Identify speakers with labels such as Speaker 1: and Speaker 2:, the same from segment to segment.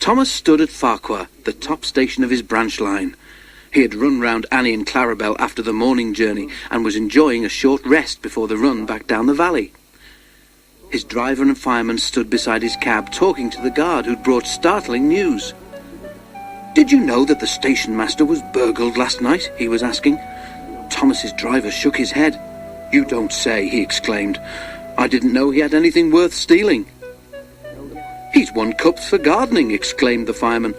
Speaker 1: Thomas stood at Farquhar, the top station of his branch line. He had run round Annie and Clarabel after the morning journey and was enjoying a short rest before the run back down the valley. His driver and fireman stood beside his cab talking to the guard who'd brought startling news. "Did you know that the station master was burgled last night?" he was asking. Thomas's driver shook his head. "You don't say," he exclaimed. "I didn't know he had anything worth stealing." "He's won cups for gardening," exclaimed the fireman.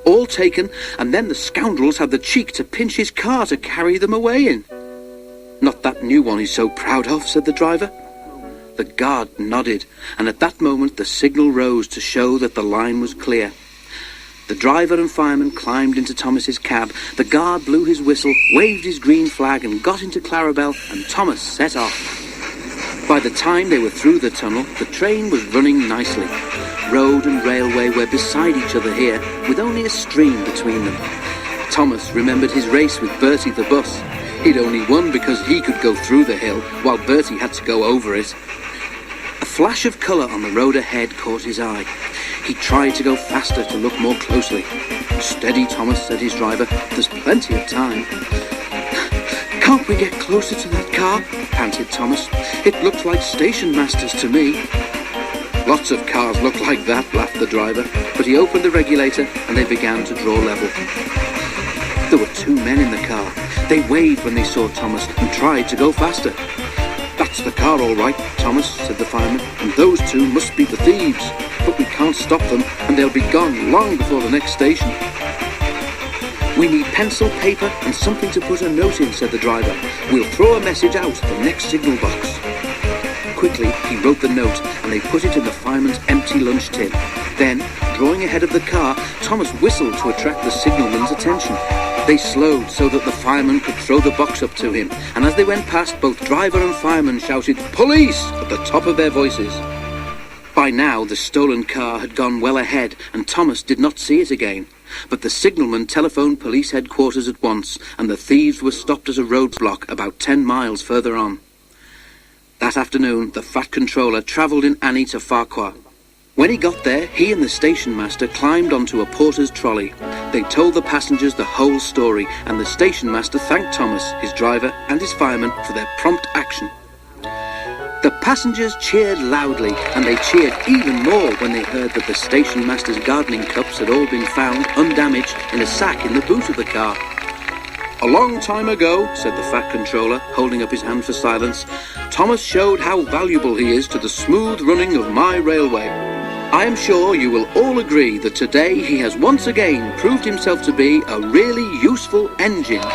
Speaker 1: "All taken, and then the scoundrels had the cheek to pinch his car to carry them away in." "Not that new one he's so proud of," said the driver. The guard nodded, and at that moment the signal rose to show that the line was clear. The driver and fireman climbed into Thomas's cab. The guard blew his whistle, waved his green flag, and got into Clarabel, and Thomas set off. By the time they were through the tunnel, the train was running nicely. Road and railway were beside each other here, with only a stream between them. Thomas remembered his race with Bertie the bus. He'd only won because he could go through the hill, while Bertie had to go over it. A flash of colour on the road ahead caught his eye. He tried to go faster to look more closely. "Steady, Thomas," said his driver. "There's plenty of time." "Can't we get closer to that car?" panted Thomas. "It looks like station masters to me." "Lots of cars look like that," laughed the driver, but he opened the regulator and they began to draw level. There were two men in the car. They waved when they saw Thomas and tried to go faster. "That's the car all right, Thomas," said the fireman, "and those two must be the thieves. But we can't stop them, and they'll be gone long before the next station." "We need pencil, paper, and something to put a note in," said the driver. "We'll throw a message out at the next signal box." Quickly, he wrote the note, and they put it in the fireman's empty lunch tin. Then, drawing ahead of the car, Thomas whistled to attract the signalman's attention. They slowed so that the fireman could throw the box up to him, and as they went past, both driver and fireman shouted "Police!" at the top of their voices. By now, the stolen car had gone well ahead, and Thomas did not see it again. But the signalman telephoned police headquarters at once, and the thieves were stopped at a roadblock about 10 miles further on. That afternoon, the Fat Controller travelled in Annie to Farquhar. When he got there, he and the station master climbed onto a porter's trolley. They told the passengers the whole story, and the station master thanked Thomas, his driver, and his fireman for their prompt action. The passengers cheered loudly, and they cheered even more when they heard that the station master's gardening cups had all been found undamaged in a sack in the boot of the car. "A long time ago," said the Fat Controller, holding up his hand for silence, "Thomas showed how valuable he is to the smooth running of my railway. I am sure you will all agree that today he has once again proved himself to be a really useful engine."